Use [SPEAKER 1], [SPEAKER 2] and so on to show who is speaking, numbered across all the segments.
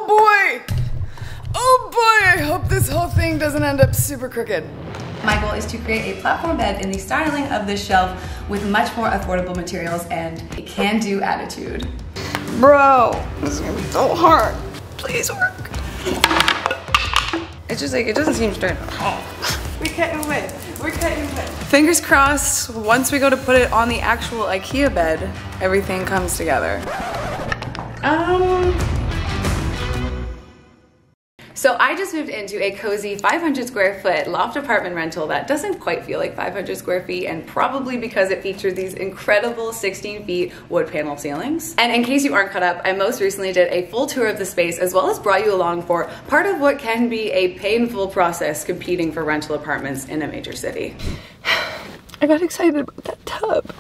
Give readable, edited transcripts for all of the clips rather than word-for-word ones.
[SPEAKER 1] Oh boy! Oh boy, I hope this whole thing doesn't end up super crooked.
[SPEAKER 2] My goal is to create a platform bed in the styling of this shelf with much more affordable materials and a can-do attitude.
[SPEAKER 1] Bro, this is gonna be so hard. Please work. It's just like, it doesn't seem straight at all. We're cutting wood. We're cutting wood. Fingers crossed, once we go to put it on the actual IKEA bed, everything comes together.
[SPEAKER 2] So I just moved into a cozy 500 square foot loft apartment rental that doesn't quite feel like 500 square feet, and probably because it features these incredible 16 feet wood panel ceilings. And in case you aren't caught up, I most recently did a full tour of the space as well as brought you along for part of what can be a painful process competing for rental apartments in a major city.
[SPEAKER 1] I got excited about that tub.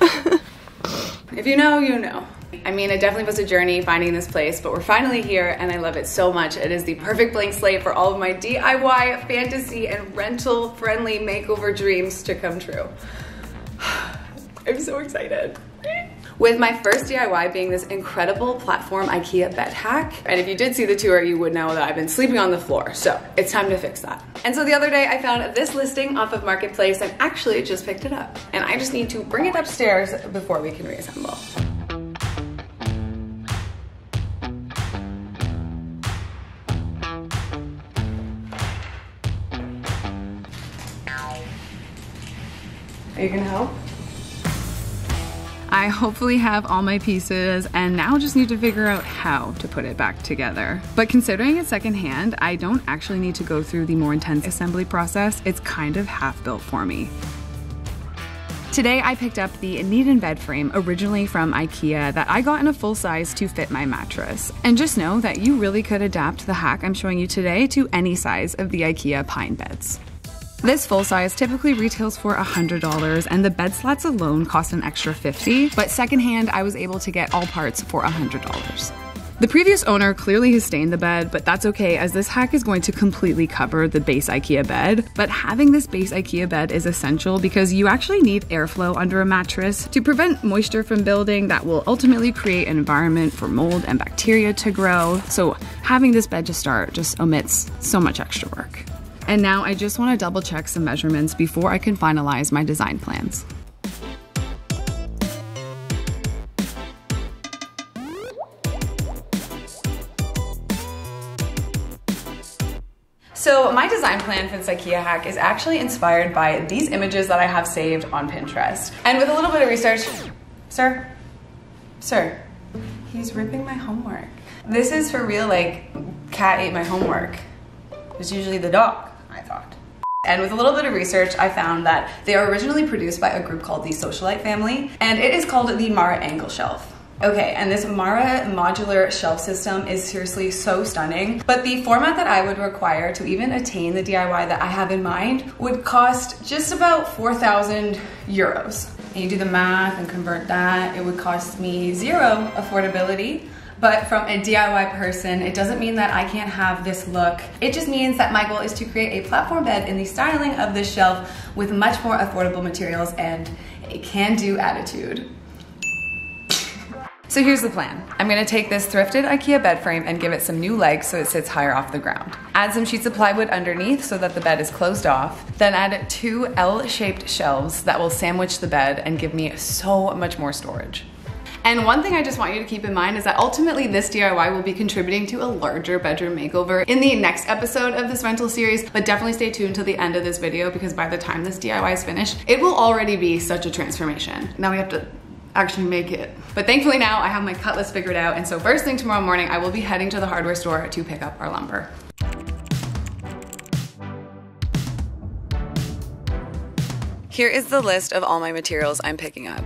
[SPEAKER 2] If you know, you know. I mean, it definitely was a journey finding this place, but we're finally here and I love it so much. It is the perfect blank slate for all of my DIY, fantasy, and rental-friendly makeover dreams to come true. I'm so excited. With my first DIY being this incredible platform IKEA bed hack. And if you did see the tour, you would know that I've been sleeping on the floor. So it's time to fix that. And so the other day I found this listing off of Marketplace and actually just picked it up. And I just need to bring it upstairs before we can reassemble. Are you gonna help? I hopefully have all my pieces and now just need to figure out how to put it back together. But considering it's secondhand, I don't actually need to go through the more intense assembly process. It's kind of half built for me. Today I picked up the Nyhuus bed frame, originally from IKEA, that I got in a full size to fit my mattress. And just know that you really could adapt the hack I'm showing you today to any size of the IKEA pine beds. This full size typically retails for $100 and the bed slats alone cost an extra $50, but secondhand I was able to get all parts for $100. The previous owner clearly has stained the bed, but that's okay as this hack is going to completely cover the base IKEA bed. But having this base IKEA bed is essential because you actually need airflow under a mattress to prevent moisture from building that will ultimately create an environment for mold and bacteria to grow. So having this bed to start just omits so much extra work. And now I just want to double check some measurements before I can finalize my design plans. So my design plan for this IKEA hack is actually inspired by these images that I have saved on Pinterest. And with a little bit of research, sir, he's ripping my homework. This is for real, like, cat ate my homework. It's usually the dog, I thought. And with a little bit of research, I found that they are originally produced by a group called the Socialite family, and it is called the Mara Angle Shelf. Okay, and this Mara modular shelf system is seriously so stunning, but the format that I would require to even attain the DIY that I have in mind would cost just about 4,000 euros. And you do the math and convert that, it would cost me zero affordability. But from a DIY person, it doesn't mean that I can't have this look. It just means that my goal is to create a platform bed in the styling of this shelf with much more affordable materials and a can-do attitude. So here's the plan. I'm gonna take this thrifted IKEA bed frame and give it some new legs so it sits higher off the ground. Add some sheets of plywood underneath so that the bed is closed off. Then add 2 L-shaped shelves that will sandwich the bed and give me so much more storage. And one thing I just want you to keep in mind is that ultimately this DIY will be contributing to a larger bedroom makeover in the next episode of this rental series, but definitely stay tuned till the end of this video because by the time this DIY is finished, it will already be such a transformation. Now we have to actually make it. But thankfully now I have my cut list figured out, and so first thing tomorrow morning I will be heading to the hardware store to pick up our lumber. Here is the list of all my materials I'm picking up.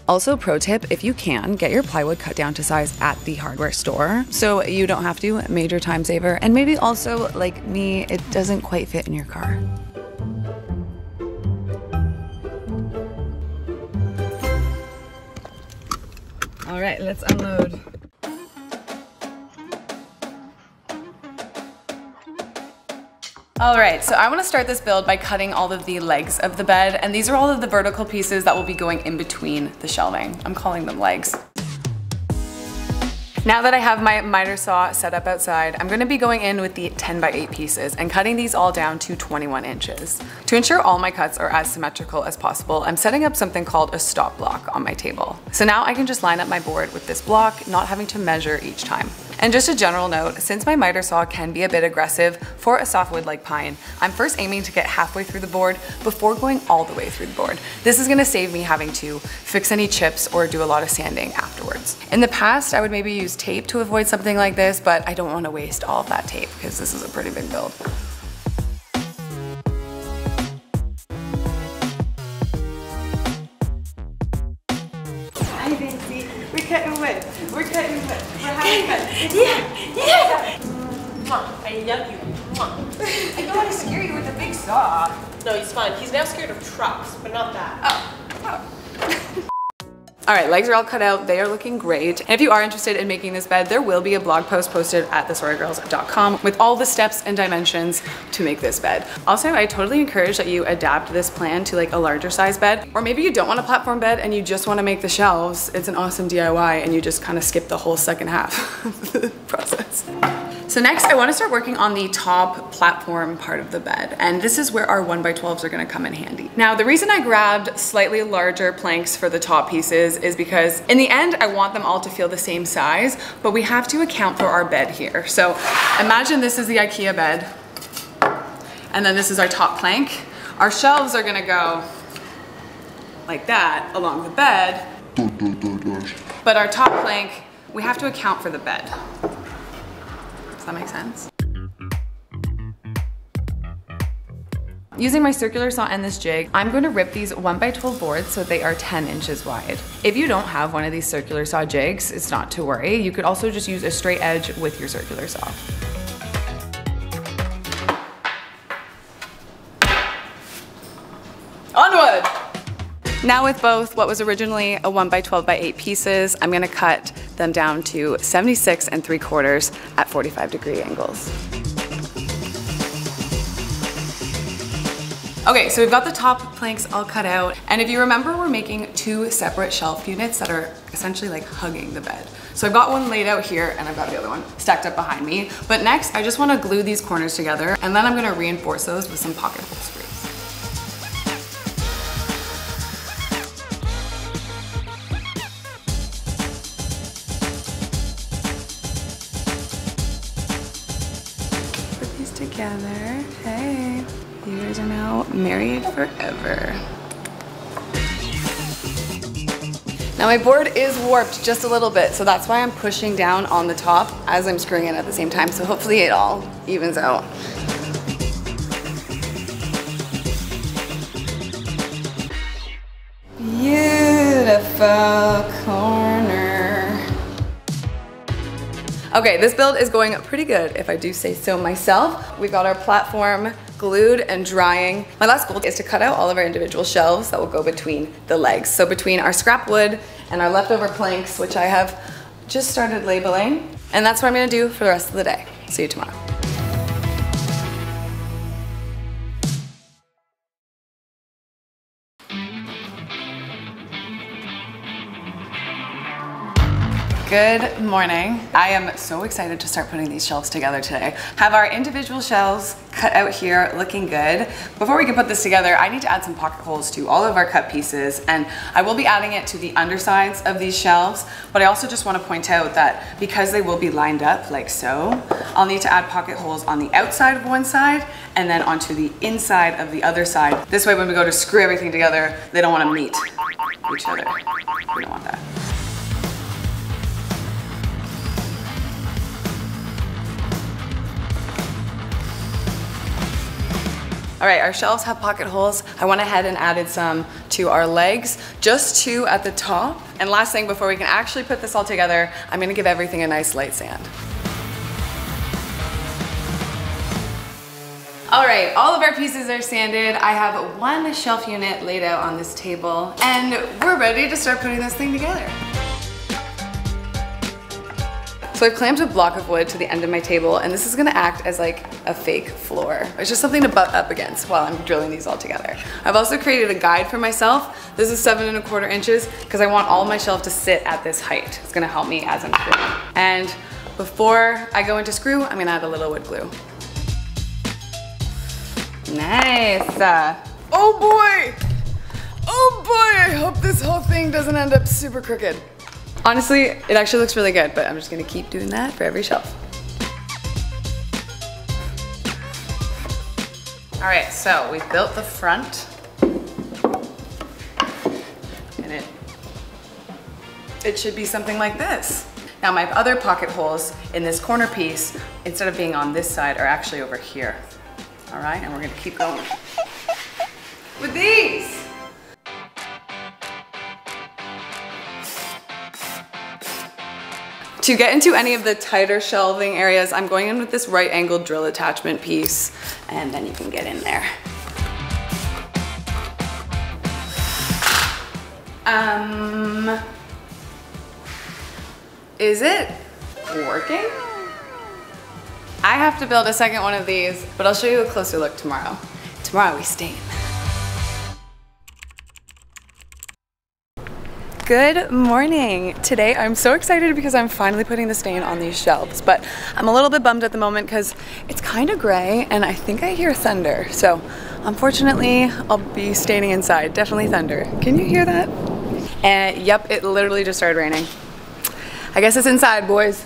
[SPEAKER 2] Also, pro tip, if you can, get your plywood cut down to size at the hardware store so you don't have to, major time saver. And maybe also, like me, it doesn't quite fit in your car. All right, let's unload. All right, so I want to start this build by cutting all of the legs of the bed, and these are all of the vertical pieces that will be going in between the shelving. I'm calling them legs.
[SPEAKER 1] Now that I have my miter saw set up outside, I'm gonna be going in with the 10x8 pieces and cutting these all down to 21 inches. To ensure all my cuts are as symmetrical as possible, I'm setting up something called a stop block on my table. So now I can just line up my board with this block, not having to measure each time. And just a general note, since my miter saw can be a bit aggressive for a softwood like pine, I'm first aiming to get halfway through the board before going all the way through the board. This is gonna save me having to fix any chips or do a lot of sanding afterwards. In the past, I would maybe use tape to avoid something like this, but I don't wanna waste all of that tape because this is a pretty big build.
[SPEAKER 3] Hi, Nancy. We're cutting wood. We're cutting wood. We're having fun.
[SPEAKER 4] Yeah. Mwah. I love you. Mwah.
[SPEAKER 3] I don't want to scare you with a big saw.
[SPEAKER 4] No, he's fine. He's now scared of trucks, but not that.
[SPEAKER 3] Oh.
[SPEAKER 1] All right, legs are all cut out. They are looking great. And if you are interested in making this bed, there will be a blog post posted at TheSorryGirls.com with all the steps and dimensions to make this bed. Also, I totally encourage that you adapt this plan to like a larger size bed, or maybe you don't want a platform bed and you just want to make the shelves. It's an awesome DIY and you just kind of skip the whole second half of the process. So next I want to start working on the top platform part of the bed, and this is where our 1x12s are going to come in handy. Now the reason I grabbed slightly larger planks for the top pieces is because in the end I want them all to feel the same size, but we have to account for our bed here. So imagine this is the IKEA bed, and then this is our top plank. Our shelves are going to go like that along the bed, but our top plank, we have to account for the bed. Does that make sense? Using my circular saw and this jig, I'm going to rip these 1x12 boards so they are 10 inches wide. If you don't have one of these circular saw jigs, it's not to worry. You could also just use a straight edge with your circular saw. Onward! Now with both what was originally a 1x12x8 pieces, I'm gonna cut them down to 76 3/4 at 45-degree angles. Okay, so we've got the top planks all cut out, and if you remember, we're making two separate shelf units that are essentially like hugging the bed. So I've got one laid out here, and I've got the other one stacked up behind me. But next, I just wanna glue these corners together, and then I'm gonna reinforce those with some pocket hole screws. Together. Hey, you guys are now married forever. Now my board is warped just a little bit, so that's why I'm pushing down on the top as I'm screwing it at the same time, so hopefully it all evens out. Beautiful corner. Okay, this build is going pretty good, if I do say so myself. We've got our platform glued and drying. My last goal is to cut out all of our individual shelves that will go between the legs. So between our scrap wood and our leftover planks, which I have just started labeling. And that's what I'm gonna do for the rest of the day. See you tomorrow. Good morning. I am so excited to start putting these shelves together today. Have our individual shelves cut out here looking good. Before we can put this together, I need to add some pocket holes to all of our cut pieces, and I will be adding it to the undersides of these shelves, but I also just want to point out that because they will be lined up like so, I'll need to add pocket holes on the outside of one side and then onto the inside of the other side. This way when we go to screw everything together, they don't want to meet each other. We don't want that. All right, our shelves have pocket holes. I went ahead and added some to our legs, just 2 at the top. And last thing, before we can actually put this all together, I'm gonna give everything a nice light sand. All right, all of our pieces are sanded. I have one shelf unit laid out on this table, and we're ready to start putting this thing together. So I've clamped a block of wood to the end of my table, and this is gonna act as like a fake floor. It's just something to butt up against while I'm drilling these all together. I've also created a guide for myself. This is 7¼ inches because I want all of my shelf to sit at this height. It's gonna help me as I'm screwing. And before I go into screw, I'm gonna add a little wood glue. Nice. Oh boy! Oh boy, I hope this whole thing doesn't end up super crooked. Honestly, it actually looks really good, but I'm just gonna keep doing that for every shelf. All right, so we've built the front. And it should be something like this. Now my other pocket holes in this corner piece, instead of being on this side, are actually over here. All right, and we're gonna keep going with these. To get into any of the tighter shelving areas, I'm going in with this right angled drill attachment piece, and then you can get in there. Is it working? I have to build a second one of these, but I'll show you a closer look tomorrow. Tomorrow we stain. Good morning. Today I'm so excited because I'm finally putting the stain on these shelves, but I'm a little bit bummed at the moment because it's kind of gray and I think I hear thunder. So unfortunately I'll be staining inside. Definitely thunder. Can you hear that? And yep, it literally just started raining. I guess it's inside, boys.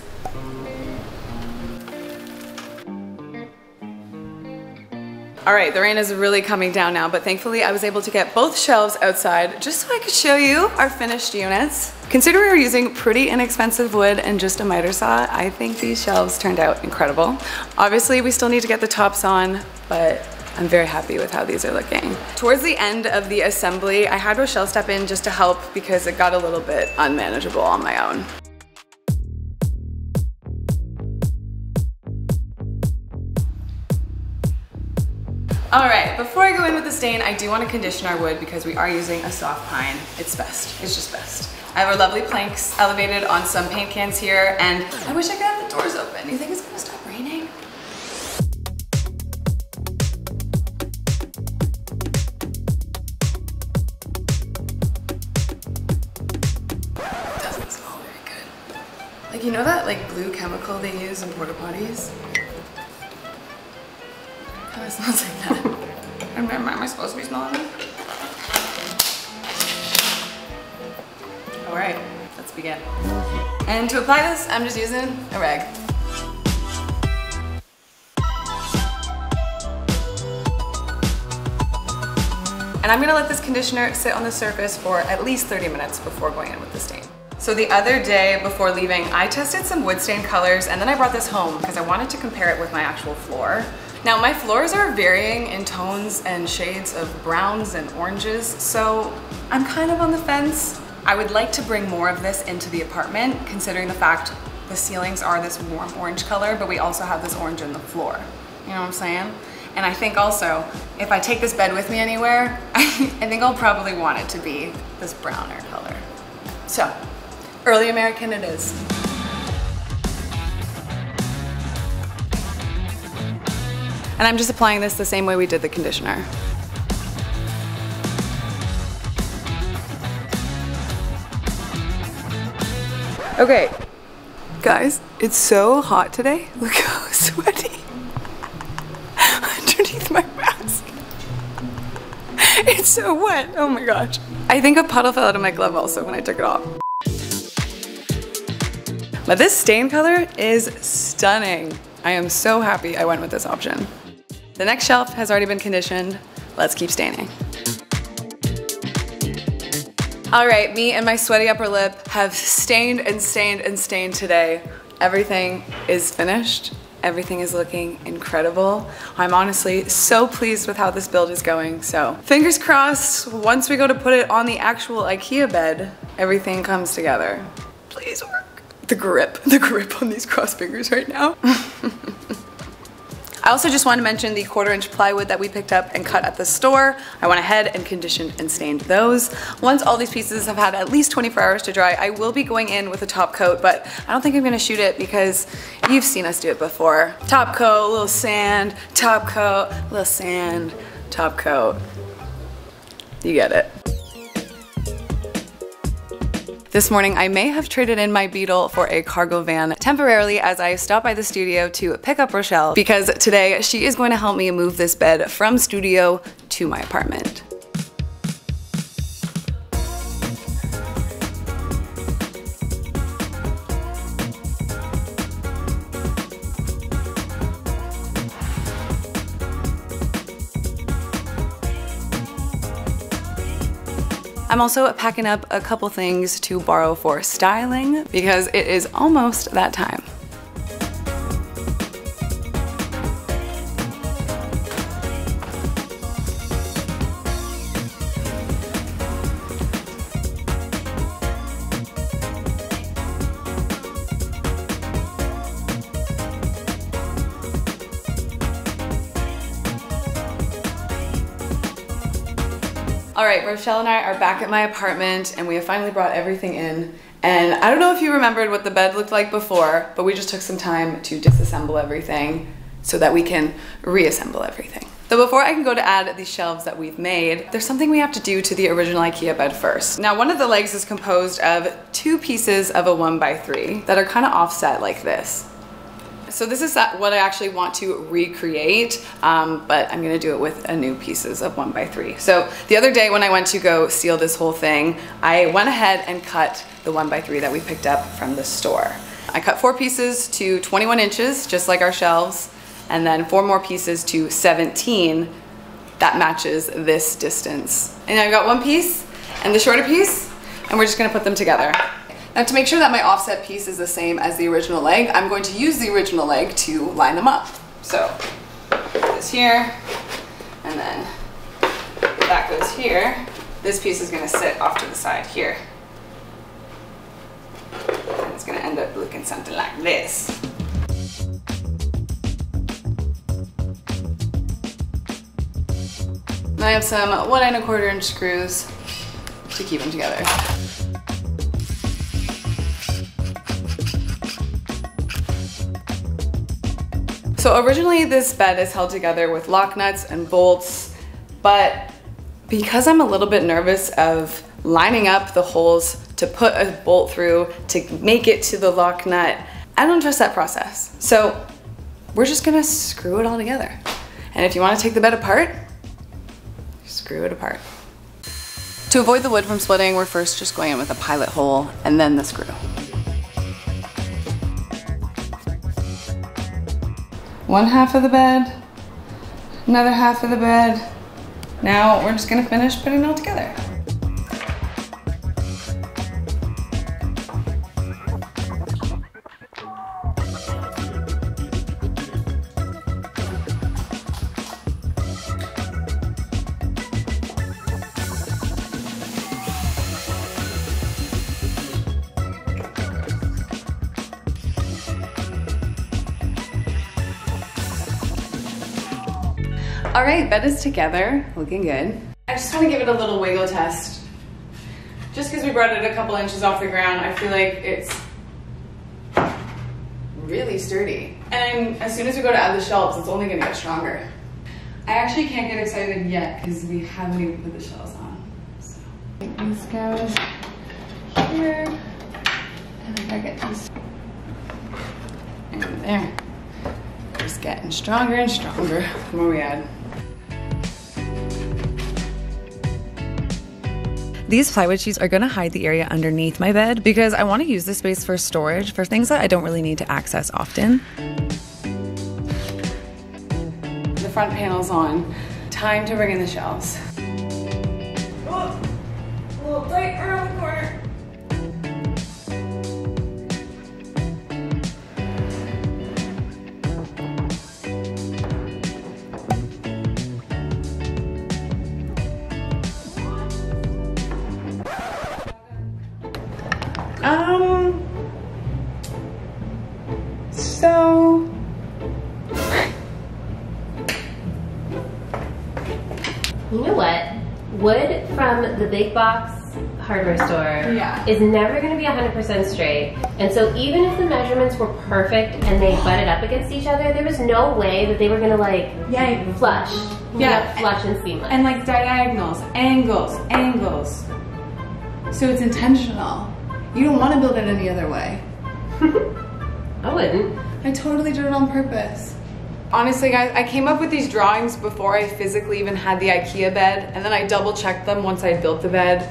[SPEAKER 1] All right, the rain is really coming down now, but thankfully I was able to get both shelves outside just so I could show you our finished units. Considering we're using pretty inexpensive wood and just a miter saw, I think these shelves turned out incredible. Obviously, we still need to get the tops on, but I'm very happy with how these are looking. Towards the end of the assembly, I had Rachael step in just to help because it got a little bit unmanageable on my own. All right, before I go in with the stain, I do want to condition our wood because we are using a soft pine. It's best, it's just best. I have our lovely planks elevated on some paint cans here, and I wish I could have the doors open. You think it's gonna stop raining? It doesn't smell very good. Like, you know that like blue chemical they use in porta potties? Kind of smells like that. Am I supposed to be smelling it? All right, let's begin. And to apply this, I'm just using a rag. And I'm gonna let this conditioner sit on the surface for at least 30 minutes before going in with the stain. So the other day before leaving, I tested some wood stain colors and then I brought this home because I wanted to compare it with my actual floor. Now my floors are varying in tones and shades of browns and oranges, so I'm kind of on the fence. I would like to bring more of this into the apartment, considering the fact the ceilings are this warm orange color, but we also have this orange in the floor. You know what I'm saying? And I think also, if I take this bed with me anywhere, I think I'll probably want it to be this browner color. So, early American it is. And I'm just applying this the same way we did the conditioner. Okay, guys, it's so hot today. Look how sweaty underneath my mask. It's so wet, oh my gosh. I think a puddle fell out of my glove also when I took it off. But this stain color is stunning. I am so happy I went with this option. The next shelf has already been conditioned. Let's keep staining. All right, me and my sweaty upper lip have stained and stained and stained today. Everything is finished. Everything is looking incredible. I'm honestly so pleased with how this build is going. So fingers crossed, once we go to put it on the actual IKEA bed, everything comes together. Please work. The grip on these cross fingers right now. I also just want to mention the 1/4-inch plywood that we picked up and cut at the store. I went ahead and conditioned and stained those. Once all these pieces have had at least 24 hours to dry, I will be going in with a top coat, but I don't think I'm gonna shoot it because you've seen us do it before. Top coat, a little sand, top coat, a little sand, top coat. You get it. This morning, I may have traded in my Beetle for a cargo van temporarily as I stopped by the studio to pick up Rachael because today she is going to help me move this bed from studio to my apartment. I'm also packing up a couple things to borrow for styling because it is almost that time. All right, Rachael and I are back at my apartment and we have finally brought everything in. And I don't know if you remembered what the bed looked like before, but we just took some time to disassemble everything so that we can reassemble everything. So before I can go to add these shelves that we've made, there's something we have to do to the original IKEA bed first. Now, one of the legs is composed of 2 pieces of a 1x3 that are kind of offset like this. So this is what I actually want to recreate, but I'm gonna do it with a new pieces of 1x3. So the other day when I went to go seal this whole thing, I went ahead and cut the 1x3 that we picked up from the store. I cut 4 pieces to 21 inches, just like our shelves, and then 4 more pieces to 17 that matches this distance. And I've got 1 piece and the shorter piece, and we're just gonna put them together. Now to make sure that my offset piece is the same as the original leg, I'm going to use the original leg to line them up. So this here, and then that goes here. This piece is gonna sit off to the side here. And it's gonna end up looking something like this. And I have some 1 1/4-inch screws to keep them together. So originally this bed is held together with lock nuts and bolts, but because I'm a little bit nervous of lining up the holes to put a bolt through to make it to the lock nut, I don't trust that process. So we're just gonna screw it all together. And if you wanna take the bed apart, screw it apart. To avoid the wood from splitting, we're first just going in with a pilot hole and then the screw. One half of the bed, another half of the bed. Now we're just gonna finish putting it all together. All right, bed is together, looking good. I just want to give it a little wiggle test. Just because we brought it a couple inches off the ground, I feel like it's really sturdy. And as soon as we go to add the shelves, it's only gonna get stronger. I actually can't get excited yet because we haven't even put the shelves on. So this goes here, and I get these, and there. Just getting stronger and stronger the more we add. These plywood sheets are gonna hide the area underneath my bed because I wanna use this space for storage for things that I don't really need to access often. The front panel's on. Time to bring in the shelves. Oh, a little tight around the corner. So
[SPEAKER 5] wood from the big box hardware store is never going to be 100% straight. And so even if the measurements were perfect and they butted up against each other, there was no way that they were going to like flush. Flush and seamless.
[SPEAKER 2] And like diagonals, angles. So it's intentional. You don't want to build it any other way.
[SPEAKER 5] I wouldn't.
[SPEAKER 2] I totally did it on purpose.
[SPEAKER 1] Honestly guys, I came up with these drawings before I physically even had the IKEA bed, and then I double checked them once I built the bed.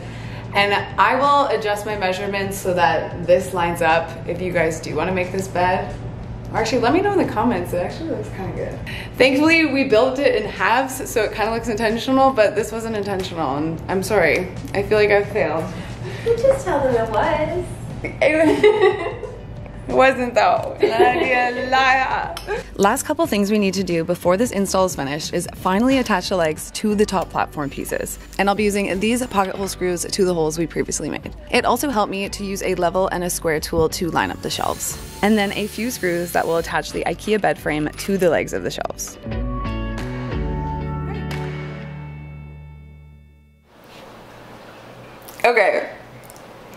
[SPEAKER 1] And I will adjust my measurements so that this lines up if you guys do want to make this bed. Or actually, let me know in the comments. It actually looks kind of good. Thankfully, we built it in halves, so it kind of looks intentional, but this wasn't intentional, and I'm sorry. I feel like I failed.
[SPEAKER 5] You just tell them it was.
[SPEAKER 1] It wasn't though. Nadia, liar. Last couple things we need to do before this install is finished is finally attach the legs to the top platform pieces. And I'll be using these pocket hole screws to the holes we previously made. It also helped me to use a level and a square tool to line up the shelves. And then a few screws that will attach the IKEA bed frame to the legs of the shelves. Okay,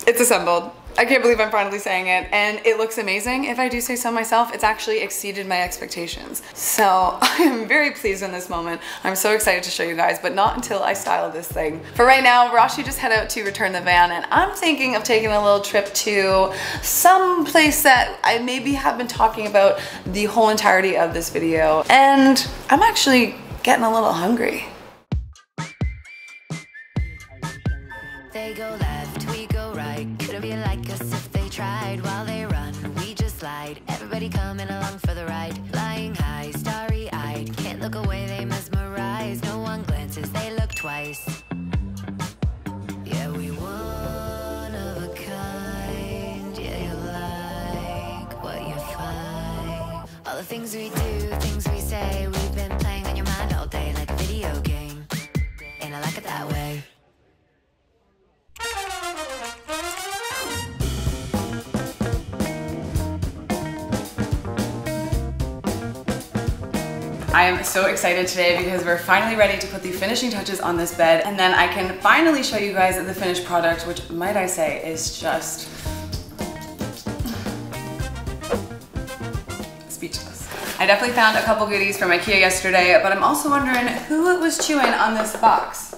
[SPEAKER 1] it's assembled. I can't believe I'm finally saying it, and it looks amazing. If I do say so myself, it's actually exceeded my expectations. So I am very pleased in this moment. I'm so excited to show you guys, but not until I style this thing. For right now, Rashi just head out to return the van, and I'm thinking of taking a little trip to some place that I maybe have been talking about the whole entirety of this video. And I'm actually getting a little hungry.
[SPEAKER 6] They go left, we go right. Couldn't be like us if they tried. While they run, we just slide. Everybody coming along for the ride. Flying high, starry-eyed. Can't look away, they mesmerize. No one glances, they look twice. Yeah, we one of a kind. Yeah, you like what you find. All the things we do, things we say. We've been playing on your mind all day like a video game. And I like it that way.
[SPEAKER 1] I am so excited today because we're finally ready to put the finishing touches on this bed, and then I can finally show you guys the finished product, which, might I say, is just speechless. I definitely found a couple goodies from IKEA yesterday, but I'm also wondering who was chewing on this box.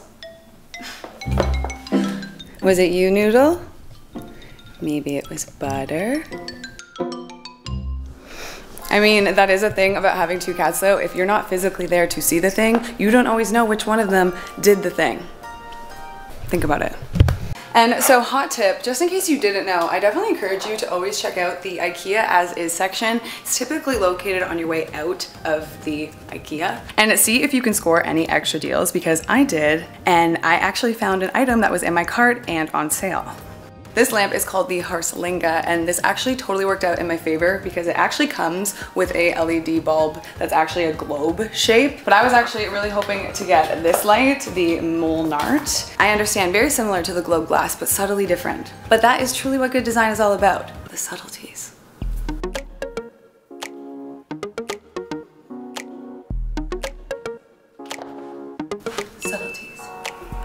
[SPEAKER 1] Was it you, Noodle? Maybe it was butter? I mean, that is a thing about having two cats though. If you're not physically there to see the thing, you don't always know which one of them did the thing. Think about it. And so, hot tip, just in case you didn't know, I definitely encourage you to always check out the IKEA as is section. It's typically located on your way out of the IKEA. And see if you can score any extra deals, because I did, and I actually found an item that was in my cart and on sale. This lamp is called the Harslinga, and this actually totally worked out in my favor because it actually comes with a LED bulb that's actually a globe shape. But I was actually really hoping to get this light, the Molnart. I understand, very similar to the globe glass, but subtly different. But that is truly what good design is all about, the subtleties. Subtleties.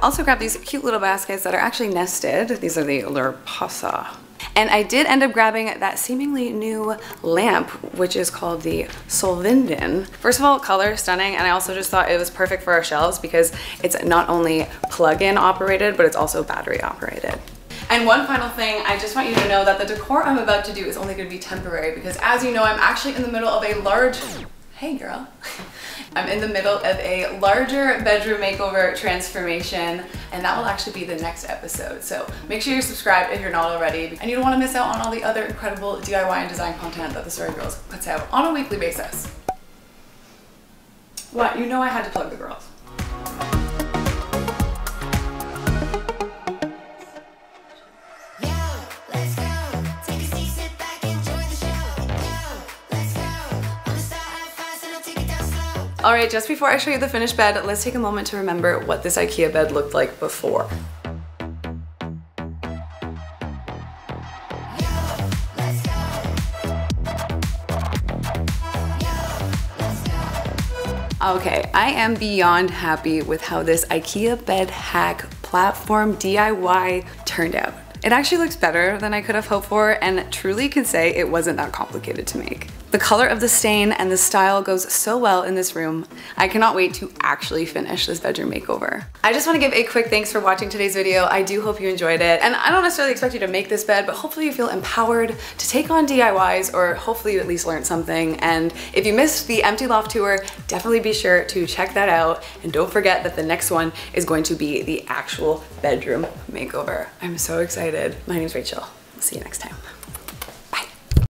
[SPEAKER 1] Also grabbed these cute little baskets that are actually nested. These are the Lurpasa. And I did end up grabbing that seemingly new lamp, which is called the Solvinden. First of all, color stunning, and I also just thought it was perfect for our shelves because it's not only plug-in operated, but it's also battery operated. And one final thing, I just want you to know that the decor I'm about to do is only going to be temporary because, as you know, I'm actually in the middle of a large, hey girl, I'm in the middle of a larger bedroom makeover transformation, and that will actually be the next episode. So make sure you're subscribed if you're not already, and you don't want to miss out on all the other incredible DIY and design content that TheSorryGirls puts out on a weekly basis. What? You know I had to plug the girls. All right, just before I show you the finished bed, let's take a moment to remember what this IKEA bed looked like before. Okay, I am beyond happy with how this IKEA bed hack platform DIY turned out. It actually looks better than I could have hoped for, and truly can say it wasn't that complicated to make. The color of the stain and the style goes so well in this room. I cannot wait to actually finish this bedroom makeover. I just want to give a quick thanks for watching today's video. I do hope you enjoyed it, and I don't necessarily expect you to make this bed, but hopefully you feel empowered to take on DIYs, or hopefully you at least learned something. And if you missed the empty loft tour, definitely be sure to check that out, and don't forget that the next one is going to be the actual bedroom makeover. I'm so excited. My name's Rachel. I'll see you next time.